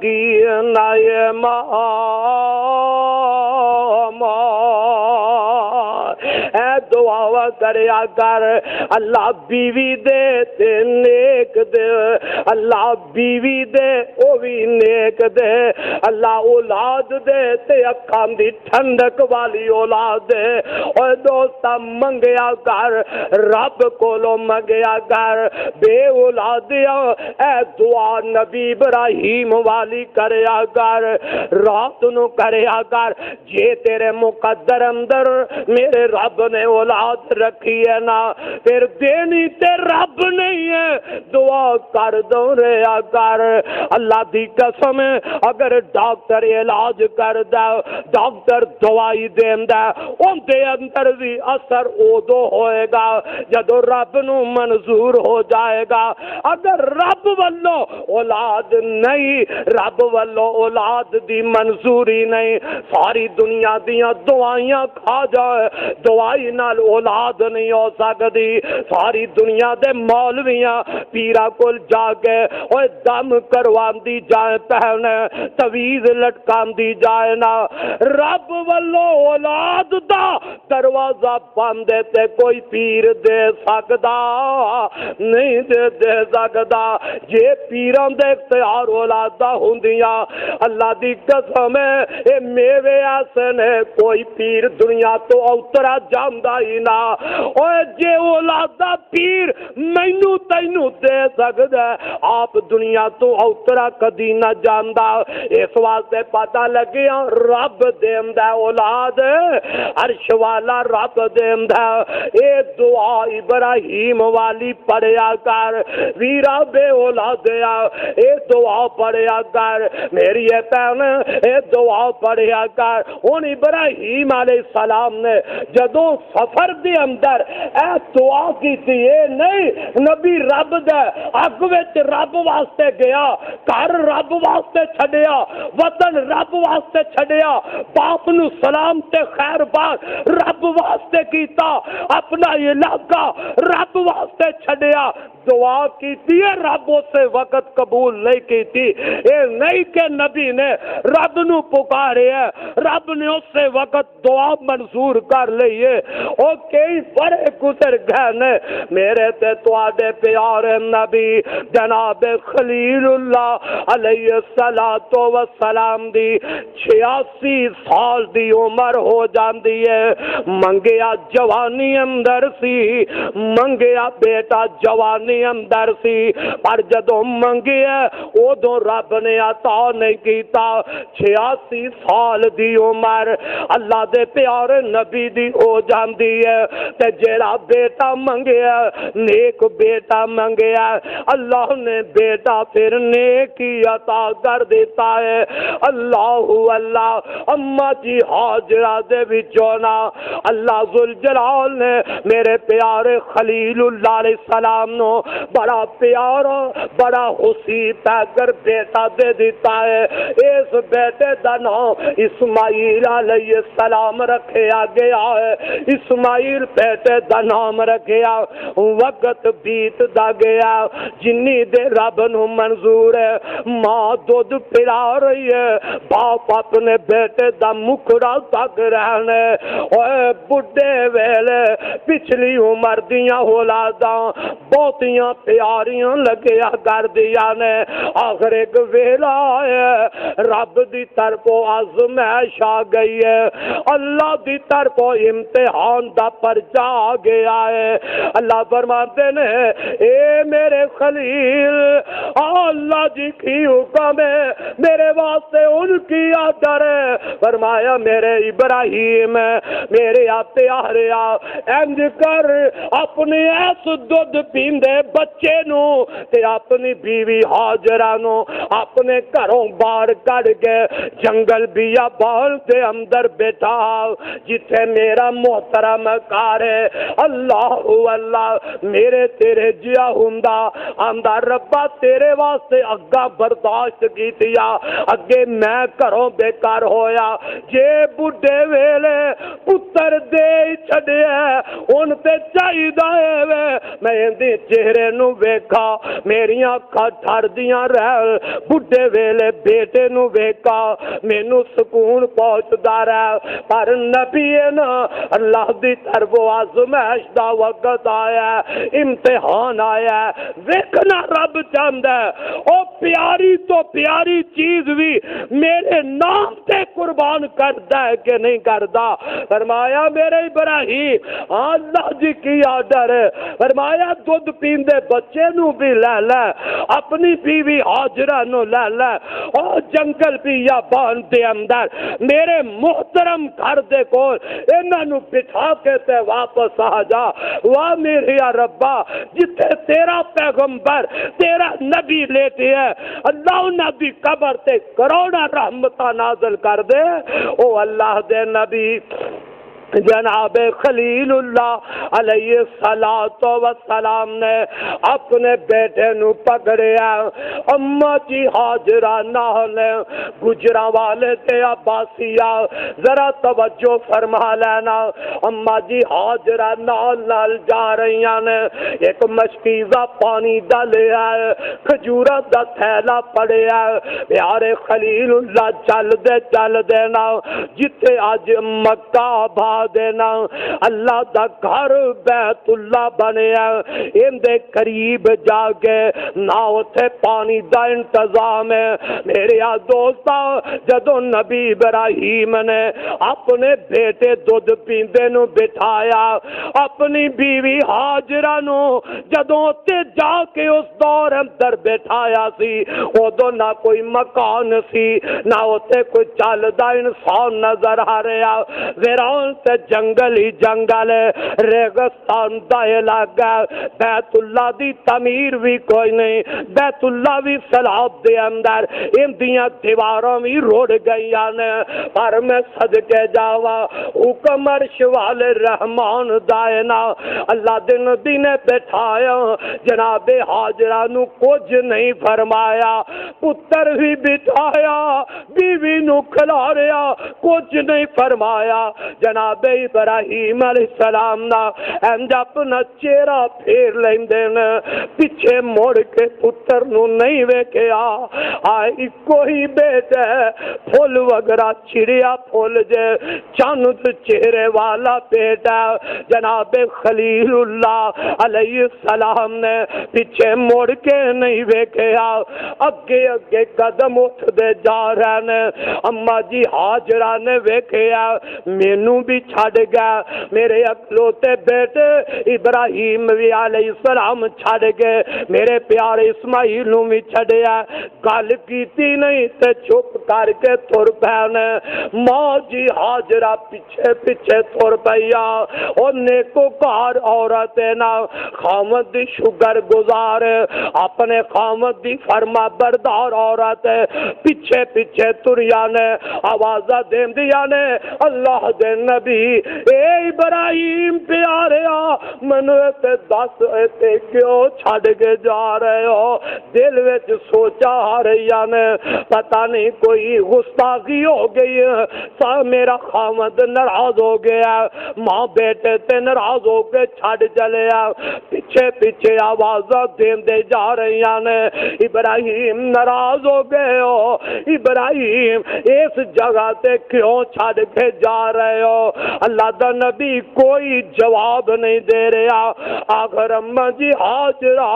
کی نائے اے دعا کریا کر اللہ بیوی دے تے نیک دے اللہ بیوی دے او بھی نیک دے اللہ اولاد دے تے اکھاں دی ٹھنڈک والی اولاد دے اوے دوستا منگیا کر رب کولو منگیا کر بے اولادیاں اے دعا نبی ابراہیم والی کریا کر رات نو کریا کر جے تیرے مقدر اندر میرے رب نے اولاد رکھی ہے نا پھر دینی تے رب نہیں ہے دعا کر دو ریا کر اللہ دی قسم اگر ڈاکٹر علاج کر دا ڈاکٹر دوائی دیندا ان دے اندر بھی اثر ادو ہوئے گا جدو رب نو منظور ہو جائے گا اگر رب والو اولاد نہیں رب والو اولاد دی منظوری نہیں ساری دنیا دیاں دعائیاں کھا جائے دعائی نال اولاد نہیں ہو سکتی ساری دنیا دے مولویاں پیرا کول جا کے اوے دم کروان دی جائے پہنے تویز لٹکان دی جائے نا رب والو اولاد دا دروازہ بند تے کوئی پیر دے سکدا نہیں دے سکدا جے پیران دے اختیار اولادہ ہوندیاں اللہ دی قسم ہے اے میوے ایسے نے کوئی پیر دنیا تو اوترا جاندا ہی نہ اوے جے اولادہ پیر مینوں تینوں دے سکدا آپ دنیا تو اوترا کدی نہ جاندا اس واسطے پتہ لگیا رب دیندا اولاد عرش والا رب دیندا اے دعا ابراہیم والی پڑھیا کر ویرا بے اولادیا اے دعا پڑھیا کر میری اے بہن اے دعا پڑھیا کر ان ابراہیم علیہ السلام نے جدوں سفر دے اندر اے دعا کی تھی اے نہیں نبی رب دے اگ وچ رب واسطے گیا گھر رب واسطے چھڈیا وطن رب واسطے چھڈیا باپ نو سلام تے خیر بات رب واسطے کیتا اپنا علاقہ رب واسطے چھڈیا دعا کیتی ہے رب اسے وقت قبول نہیں کیتی اے نہیں کہ نبی نے رب نو پکارے ہے رب نے اسے وقت دعا منظور کر لئیے او کئی بڑے گزر گئے نے میرے تے تواڈے پیارے نبی جناب خلیل اللہ علیہ السلام دی 86 سال دی عمر ہو جاندی ہے منگیا جوانی اندر سی منگیا بیٹا جوانی اندر سی پر جدوں منگیا ادوں رب نے عطا نہیں کیتا 86 سال دی عمر اللہ دے پیارے نبی دی ہو جاندی ہے تے جیڑا بیٹا منگیا نیک بیٹا منگیا اللہ نے بیٹا پھر نیکی عطا کر دیتا ہے اللہ اللہ اما جی حاجرہ دے وچوں نا اللہ ذوالجلال نے میرے پیارے خلیل اللہ علیہ السلام نو بڑا پیارا بڑا حسین کر بیٹا دے دیتا ہے اس بیٹے دا نام اسماعیل علیہ السلام رکھیا گیا ہے اسماعیل بیٹے دا نام رکھیا وقت بیت دا گیا جنی دے رب نو منظور ہے ماں دودھ پلا رہی ہے باپ اپنے بیٹے دا مکھڑا تک رہنے اوے بڈھے ویلے پچھلی عمر دیاں اولاداں بہتیاں پیاریاں لگیا کر دیا نے آخر ایک ویلا ہے رب دی طرفوں آزمائش آ گئی ہے اللہ دی طرفوں امتحان دا پرچہ آ گیا ہے اللہ فرماتے نے اے میرے خلیل اللہ جی کی حکم ہے میرے واسطے ان کی آدر ہے فرمایا میرے ابراہیم میرے پیارے انج کر اپنے ایس دودھ پیندے بچے نو تے اپنی بیوی حاجرہ نو اپنے گھروں باہر کڑ کے جنگل بیابان دے اندر بیٹھا جتھے میرا محترم کار ہے اللہ اللہ میرے تیرے جیا ہوندا آندا ربا تیرے واسطے اگا برداشت کیتیا اگے میں گھروں بیکار ہویا جے بڈھے ویلے پتر دے چھڈیا ان تے چاہیدا ہے میں اندی چہرے نو ویکھا میریاں اکھاں ٹھردیاں رہ بڈھے ویلے بیٹے نو ویکھا مینوں سکون پہنچدا رہ پر نبی نا اللہ دی طرف آزمائش دا وقت آیا ہے امتحان آیا ہے ویکھنا رب چاہندا ہے او پیاری تو پیاری چیز بھی میرے نام تے قربان کردا ہے کہ نہیں کردا فرمایا میرے ابراہیم اللہ جی کی آرڈر فرمایا دودھ پیندے بچے نو بھی لے لے اپنی بیوی ہاجرہ نو لے لے اور جنگل بیابان دے اندر میرے محترم گھر دے کول انہاں نو بٹھا کے تے واپس آ جا واہ میرے یا ربا جتھے تیرا پیغمبر تیرا نبی لیتے ہیں اللہ انہاں دی قبر تے کروڑا رحمتہ نازل کر دے او اللہ دے نبی جناب خلیل اللہ علیہ السلام نے اپنے بیٹے نو پکڑیا اماں جی حاجرہ نال گجرا والے تے عباسیہ ذرا توجہ فرما لینا اماں جی حاجرہ نال جا رہی نے ایک مشکیزہ پانی دا لیا کھجورا دا تھیلا پڑیا پیارے خلیل اللہ چل دے نا جتے آج مکہ آباد دینا اللہ دا گھر بیت اللہ بنیا ان دے قریب جا کے نہ اتھے پانی دا انتظام ہے میرے دوستا جدو نبی ابراہیم نے اپنے بیٹے دودھ پیندے نو بٹھایا اپنی بیوی ہاجرہ نو جدو تے جا کے اس دور اندر بٹھایا سی ادو نہ کوئی مکان سی نہ اتھے کوئی چلدا انسان نظر آ رہا ویران تے جنگل ہی جنگل ریگستان دا علاقہ بیت اللہ دی تعمیر بھی کوئی نہیں بیت اللہ بھی سیلاب دے اندر ان دیاں دیواراں بھی روڑ گئی نے پر میں صدقے جاوا حکم عرش والے رحمان دائنا اللہ دے نبی نے بٹھایا جناب حاجرہ نو کچھ نہیں فرمایا پتر بھی بٹھایا بیوی نو کھلاریا کچھ نہیں فرمایا جناب ابراہیم علیہ السلام نا انج اپنا چہرہ پھیر لیندے نے پیچھے موڑ کے پتر نو نہیں ویکھیا آئی کوئی بیٹا پھول وغیرہ چڑیا پھول جے چاند چہرے والا بیٹا جناب خلیل اللہ علیہ السلام نے پیچھے موڑ کے نہیں ویکھیا اگے اگے قدم اٹھ دے جا رہے نے اماں جی حاجرہ نے ویکھیا مینوں بھی چھڑ گیا میرے اکلوتے بیٹے ابراہیم بھی علیہ السلام چھڑ گئے میرے پیارے اسماعیل نو بھی چھڑیا گل کیتی نہیں تے چپ کر کے تر پے ماں جی حاجرہ پیچھے پیچھے تر پیا او نیکوکار عورت نا خامد دی شکر گزار اپنے خامد دی فرما بردار عورت پیچھے پیچھے تریا نے آوازہ دین دیا نے اللہ دے نبی اے ابراہیم پیاریا منو تے دس تے کیوں چھڑ کے جا رہے ہو دل وچ سوچا آ رہی نے پتہ نہیں کوئی گستاخی ہو گئی سا میرا خامد ناراض ہو گیا ماں بیٹے تے ناراض ہو کے چھڑ چلے پیچھے پیچھے آوازاں دین دے جا رہی نے ابراہیم ناراض ہو گئے ہو ابراہیم اس جگہ تے کیوں چھڑ کے جا رہے ہو اللہ دا نبی کوئی جواب نہیں دے رہا آخر اماں جی حاجرہ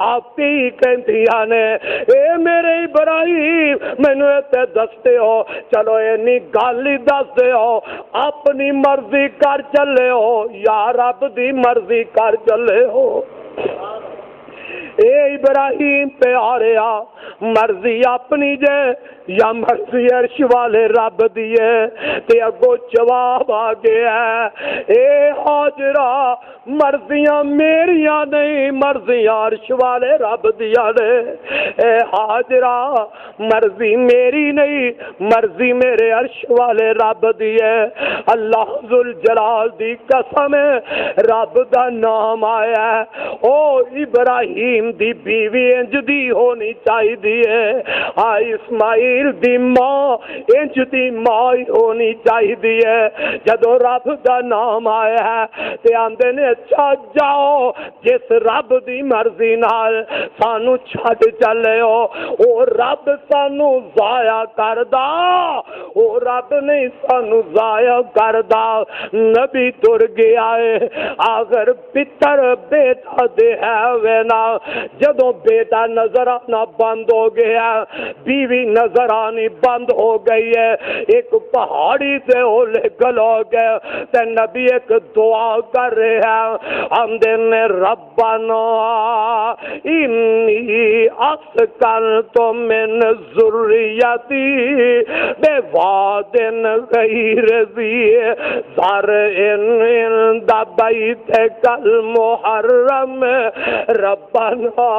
آپ ہی کہندیاں نے اے میرے ابراہیم مینوں تے دستے ہو چلو اینی گل ہی دس دے ہو اپنی مرضی کر چلے ہو یا رب دی مرضی کر چلے ہو اے ابراہیم پہ آ رہا مرضی اپنی جے یا مرضی عرش والے رب دیے تے اگو جواب آ گیا اے حاجرہ مرضیاں میریاں نہیں مرضی عرش والے رب دیا نے اے حاجرہ مرضی میری نہیں مرضی میرے عرش والے رب دیے اللہ ذوالجلال دی قسم رب دا نام آیا ہے او ابراہیم دی بیوی انج دی ہونی چاہیے، اسماعیل دی ماں انج دی ماں ہونی چاہیے۔ جدو رب دا نام آیا ہے تے آندے نے اچھا جاؤ جس رب دی مرضی نال سانو چھڈ چلے ہو، او رب سانو ضائع کردا، او رب نہیں سانو ضائع کردا۔ نبی تر گیا ہے، اگر پتر بیٹا دے ہے نا، جدوں بیٹا نظر آنا بند ہو گیا، بیوی نظر آنی بند ہو گئی ہے، ایک پہاڑی تے اولے گلو گئے تے نبی ایک دعا کر رہے ہیں، آمدے نے ربنا انی اسکنت من ذریتی بواد غیر ذی زرع عند بیتک المحرم ربنا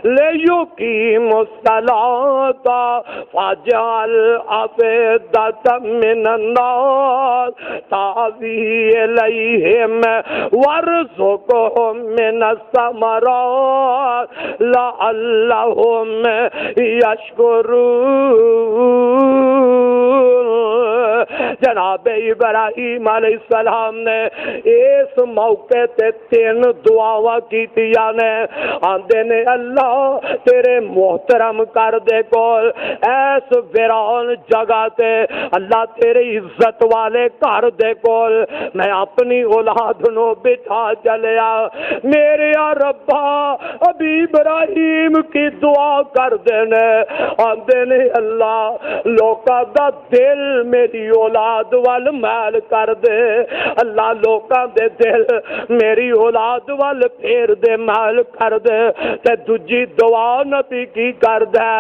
لیقیموا الصلاة فاجعل أفئدة من الناس تهوی إلیہم وارزقهم من الثمرات لعلهم یشکرون۔ جناب ابراہیم علیہ السلام نے اس موقع تے 3 دعاواں کیتیاں نے، آندے نے اللہ تیرے محترم کر دے کول ایس ویران جگہ تے، اللہ تیرے عزت والے کر دے کول میں اپنی اولاد نو بٹھا چلیا، میرے ربا ابھی ابراہیم کی دعا کر دینے، آندے نے اللہ لوکاں دا دل میری اولاد وال میل کر دے، اللہ لوکاں دے دل میری اولاد وال پھیر دے میل کر دے۔ تے دوجی دعا نبی کی کر دے،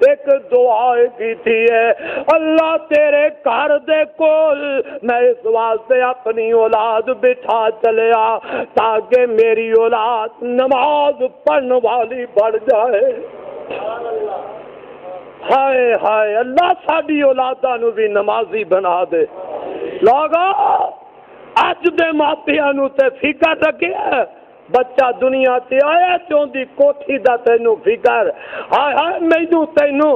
ایک دعا کی تھی ہے اللہ تیرے گھر دے کول میں اس واسطے اپنی اولاد بٹھا چلیا تاکہ میری اولاد نماز پڑھنے والی بڑھ جائے۔ ہائے ہائے اللہ ساڈی اولاداں نو بھی نمازی بنا دے۔ لوگو اج دے ماپیاں نو تے فکر رکھے بچہ دنیا تے آیا چوندی کوٹھی دا تینو فکر، ہائے ہائے مینو تینو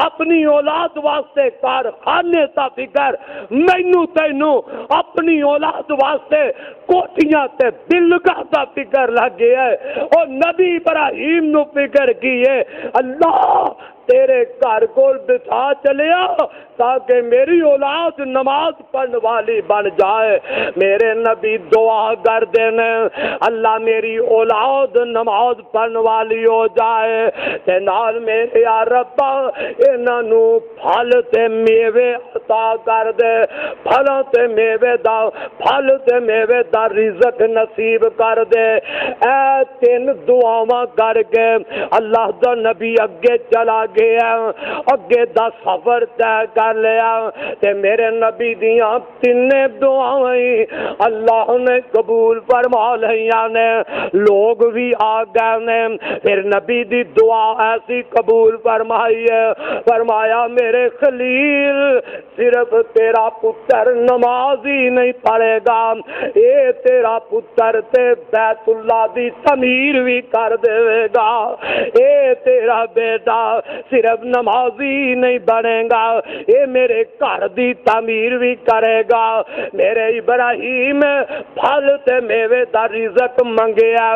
اپنی اولاد واسطے کارخانے تا فکر، مینو تینو اپنی اولاد واسطے کوٹھیاں تے بلگاہ دا فکر لگ گیا ہے۔ اور نبی ابراہیم نو فکر کیے اللہ تیرے گھر کول بٹھا چلیا تاکہ میری اولاد نماز پڑھنے والی بن جائے۔ میرے نبی دعا کر دینے اللہ میری اولاد نماز پڑھنے والی ہو جائے تے نال میرے ربا انہاں نو پھل تے میوے عطا کر دے، پھلاں تے میوے دا پھل تے میوے دا رزق نصیب کر دے۔ اے 3 دعاواں کر کے اللہ دا نبی اگے چلا گیا، اگے دا سفر طے کر لیا تے میرے نبی دیاں 3 دعائیں اللہ نے قبول فرما لیا نے، لوگ بھی آ گئے نے، پھر نبی دی دعا ایسی قبول فرمائی ہے، فرمایا میرے خلیل صرف تیرا پتر نماز ہی نہیں پڑھے گا، اے تیرا پتر تے بیت اللہ دی تعمیر بھی کر دے گا، اے تیرا بیٹا صرف نمازی نہیں بنے گا، اے میرے گھر دی تعمیر بھی کرے گا۔ میرے ابراہیم پھل تے میوے دا رزق منگیا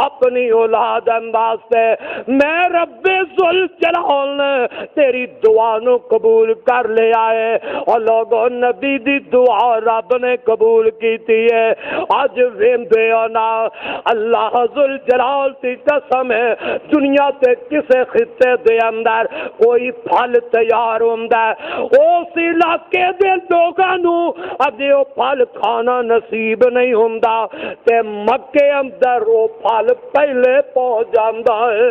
اپنی اولاد واسطے، میں رب ذوالجلال نے تیری دعا نو قبول کر لیا ہے، اور لوگوں نبی دی دعا رب نے قبول کیتی ہے۔ اج ویندے ہو نا اللہ ذوالجلال دی قسم ہے دنیا تے کسے خطے دے اندر کوئی پھل تیار ہوندا ہے اس علاقے دے لوگاں نو اجے او پھل کھانا نصیب نہیں ہوندا تے مکے اندر او پھل پہلے پہنچ جاندا ہے۔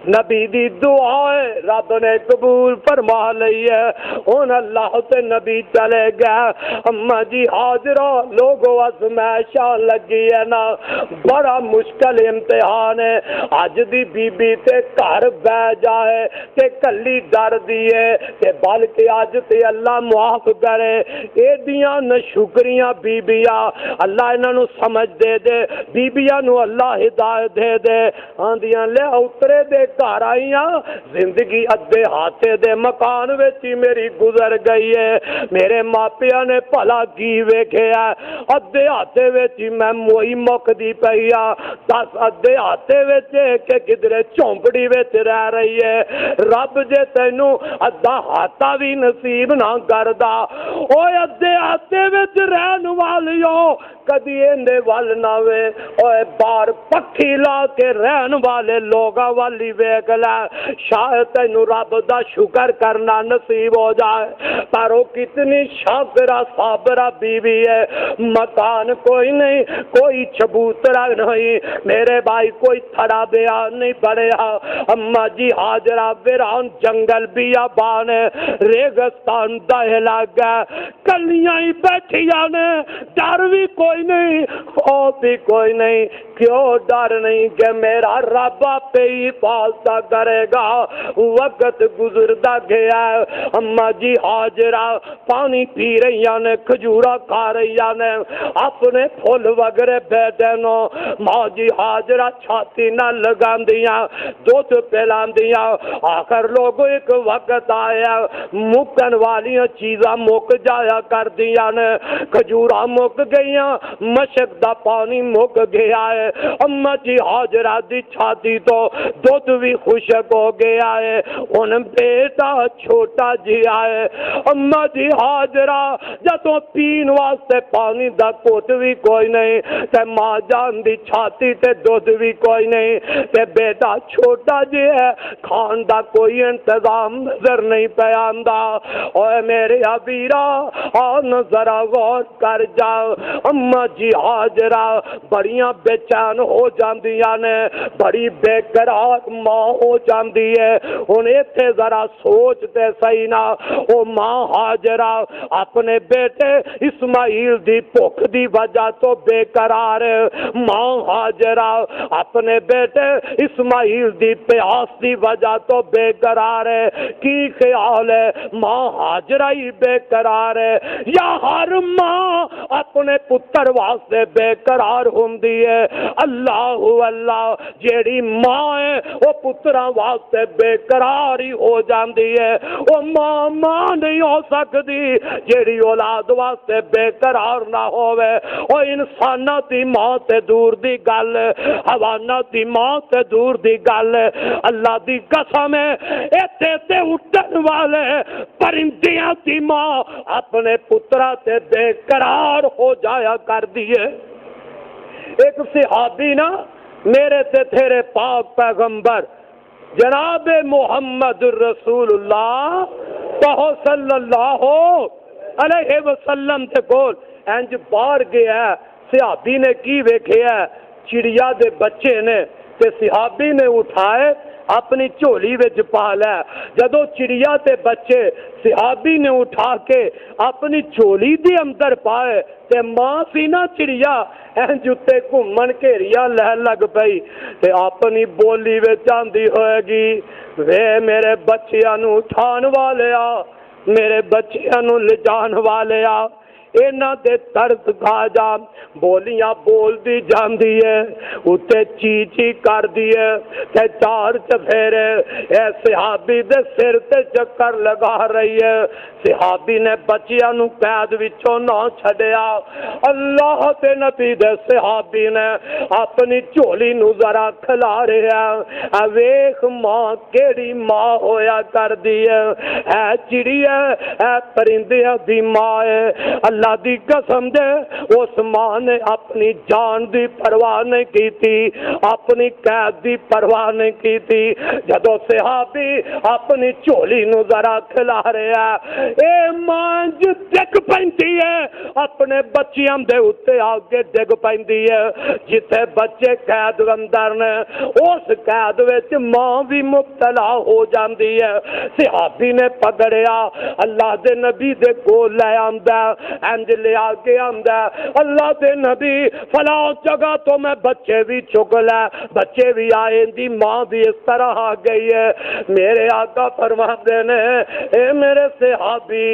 نبی دی دعا ہے رب نے قبول فرما لئی ہے. ہن اللہ تے نبی چلے گئے. اما جی حاضرہ لوگوں ازمائش لگی ہے نا, بڑا مشکل امتحان ہے. اج دی بی بی تے گھر بہ جائے تے کلی ڈر دیے تے بلکہ اج تے اللہ معاف کرے ایڈیاں نشکریاں بیبیاں, اللہ انہاں نو سمجھ دے دے, بیبیاں نو اللہ ہدایت دے دے. آندیاں لے اترے دے گھر آئیاں, زندگی ادھے ہاتھے دے مکان وچ ہی میری گزر گئی ہے. میرے ماپیاں نے بھلا کی ویکھیا, ادھے ہاتھے وچ ہی میں موئی مکدی پئی آ. دس ادھے ہاتھے وچ کہ کدھرے چونپڑی وچ رہ رہی ہے. رب جے تینوں ادھا ہاتھا بھی نصیب نہ کردا, اوے ادھے ہاتھے وچ رہن والیو کدی ایندے ول نہ وے, اوے بار پکھی لا کے رہن والے لوگاں والی ویکھ لے, شاید تینوں رب دا شکر کرنا نصیب ہو جائے. پر وہ کتنی شاکرہ صابرہ بیوی ہے, مکان کوئی نہیں, کوئی چبوترا نہیں, میرے بھائی کوئی تھڑا بیان نہیں پڑیا. اما جی حاجرہ ویران جنگل بیابان ہے, ریگستان دا علاقہ, کلیاں ہی بیٹھیاں نے, ڈر بھی کوئی نہیں, خوف بھی کوئی نہیں. کیوں ڈر نہیں کہ میرا رب پہ ہی حفاظت کرے گا. وقت گزرتا گیا. اما جی حاجرہ پانی پی رہی نے, کھجورا کھا رہی نے, اپنے پھول وغیرہ بیٹھے نو. ماں جی حاجرہ چھاتی نہ لگا دیا, دودھ پلا دیا. آخر لوگ ایک وقت آیا مکن والی چیزاں مک جایا کر دیا نے, کھجورا مک گئیاں, مشک دا پانی مک گیا ہے. اما جی حاجرہ دی چھاتی تو دودھ بھی خشک ہو گیا ہے. ان بیٹا چھوٹا جی آئے. اما جی حاجرہ جدوں پین واسطے پانی دا کوٹ بھی کوئی نہیں, تے ماں جان دی چھاتی تے دودھ بھی کوئی نہیں, تے بیٹا چھوٹا جی ہے, کھان دا کوئی انتظام نظر نہیں پہ آندا. اوے میرے ابیرا آن ذرا غور کر جاؤ. اما جی حاجرہ بڑیاں بے چین ہو جاندیاں نے, بڑی بے قرار ماں ہو جاندی ہے. ہن ایتھے ذرا سوچتے صحیح نا, او ماں حاجرہ اپنے بیٹے اسماعیل دی بھوک دی وجہ تو بے قرار ہے. ماں حاجرہ اپنے بیٹے اسماعیل دی پیاس دی وجہ تو بے قرار ہے. کی خیال ہے ماں حاجرہ ہی بے قرار ہے یا ہر ماں اپنے پتر واسطے بے قرار ہوندی ہے؟ اللہ اللہ, جیڑی ماں ہے وہ پتراں واسطے بے قرار ہی ہو جاندی ہے. وہ ماں نہیں ہو سکتی جیڑی اولاد واسطے بے قرار نہ ہوئے. وہ انسانات دی ماں تے دور دی گل, حیوانات دی ماں تے دور دی گل. اللہ دی قسم ہے ایتھے تے اٹھن والے پرندیاں دی ماں اپنے پترا تے بے قرار ہو جایا کر دیے. ایک صحابی نا میرے تے تیرے پاک پیغمبر جناب محمد رسول اللہ صلی اللہ علیہ وسلم تے کول انج باہر گیا. صحابی نے کی ویکھیا, چڑیا دے بچے نے, تے صحابی نے اٹھائے اپنی جھولی وچ پا لے. جدو چڑیا تے بچے صحابی نے اٹھا کے اپنی جھولی دے اندر پائے تے ماں سی نا چڑیا این جتے گھومن گھیریاں لہ لگ پئی تے اپنی بولی وچ آندی ہوئے گی, وے میرے بچیاں نو اٹھان والے آ, میرے بچیاں نو لے جان والے آ. اینا دے ترس کھا جا, بولیاں بول دی جاندی ہے, اتے چی چی کر دیے تے چار چفیرے اے صحابی دے سر تے چکر لگا رہی ہے. صحابی نے بچیاں نو قید وچوں نہ چھڈیا. اللہ تے نبی دے صحابی نے اپنی جھولی نو ذرا کھلا رہا, اے ویکھ ماں کیڑی ماں ہویا کر دی ہے, اے چڑی ہے, اے پرندیاں دی ماں ہے. اللہ دی قسم دے اس ماں نے اپنی جان دی پرواہ نہیں کی تھی، اپنی قید دی پرواہ نہیں کی تھی۔ جدو صحابی اپنی چولی نو ذرا کھلا رہا ہے، اے ماں جو ڈگ پیندی ہے اپنے بچیاں دے اتے آگے ڈگ پیندی ہے، جتے بچے قید اندر نے اس قید وچ ماں بھی مبتلا ہو جاندی ہے۔ صحابی نے پکڑیا، اللہ دے نبی دے کول لے آندا، انج لے آگے آندا، اللہ دے نبی فلاں جگہ تو میں بچے بھی چک لے، بچے بھی آئے، دی ماں بھی اس طرح آ گئی ہے۔ میرے آقا فرماندے نے اے میرے صحابی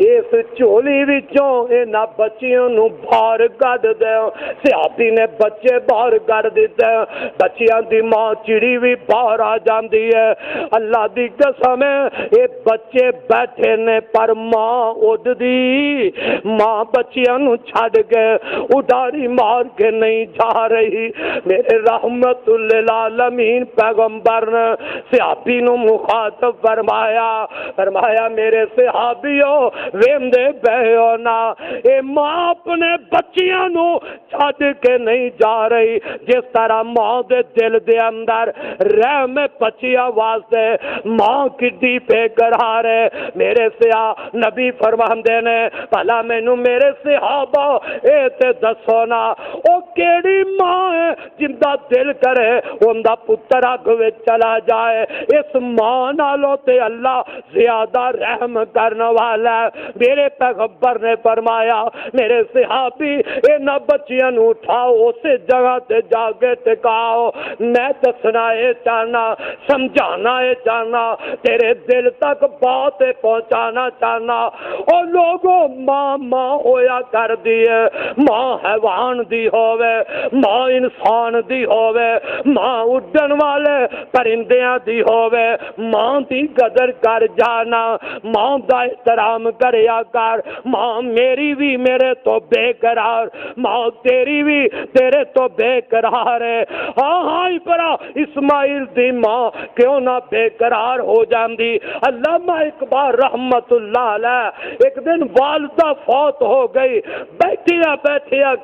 اس چولی وچوں انہاں بچیاں نو باہر کڈ دے۔ صحابی نے بچے باہر کڈ دتے، بچیاں دی ماں چڑی بھی باہر آ جاندی ہے۔ اللہ دی قسم ہے اے بچے بیٹھے نے پر ماں اڈ دی، ماں بچیاں نو چھڈ کے اڈاری مار کے نہیں جا رہی۔ میرے رحمت للعالمین پیغمبر نے صحابی نو مخاطب فرمایا میرے صحابیو ویندے بہو نا، اے ماں اپنے بچیاں نو چھڈ کے نہیں جا رہی، جس طرح ماں دے دل دے اندر رحم بچیاں واسطے ماں کڈی بے قرار ہے۔ میرے نبی فرماندے نے بھلا مینوں میرے صحابہ اے تے دسو نا او کیڑی ماں ہے جندا دل کرے اوندا پتر اگ وچ چلا جائے؟ اس ماں نالوں تے اللہ زیادہ رحم کرنے والا ہے۔ میرے پیغمبر نے فرمایا میرے صحابی انہاں بچیاں نو اٹھاؤ، اسے جگہ تے جا کے ٹکاؤ، میں دسنا ہے چاہنا، سمجھانا ہے چاہنا، تیرے دل تک بات پہنچانا چاہنا۔ اور لوگوں ماں ماں ہویا کر دیئے، ماں حیوان دی ہووے، ماں انسان دی ہووے، ماں اڈن والے پرندیاں دی ہووے، ماں دی قدر کر جانا، ماں دا احترام کریا کر۔ ماں میری بھی میرے تو بے قرار، ماں تیری بھی تیرے تو بے قرار ہے۔ ہاں اسماعیل دی ماں کیوں نہ بے قرار ہو جاندی؟ علامہ اقبال رحمت اللہ علیہ ایک دن والدہ فوت ہو گئی، بیٹھیا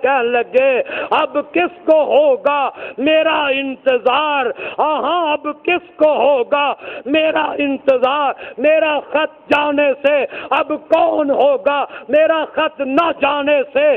کہنے لگے اب کس کو ہوگا میرا انتظار؟ اب کس کو ہوگا میرا انتظار؟ میرا خط جانے سے اب کون ہوگا میرا خط نہ جانے سے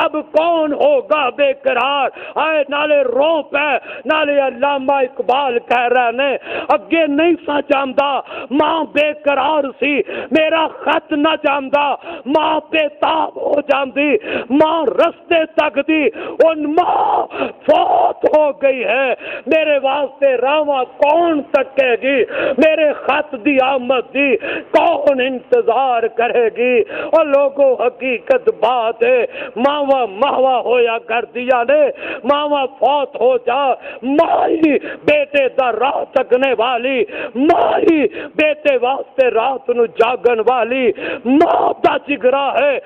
اب کون ہوگا بے قرار؟ آئے نالے رو پہ نالے علامہ اقبال کہہ رہے نے اگے نہیں سا جاندا ماں بے قرار سی، میرا خط نہ جاندا ماں بے تاب ہو جاندی، ماں رستے تک دی ان ماں فوت ہو گئی ہے، میرے واسطے راواں کون تکے گی؟ میرے خط دی آمد دی کون انتظار کرے گی؟ اور لوگوں حقیقت بات ہے ماواں ماواں ہویا کر دیا نے، ماواں فوت ہو جا، ماں ہی بیٹے دا راہ تکنے والی، ماں ہی بیٹے واسطے رات نو جاگن والی، ماں دا جگرا ہے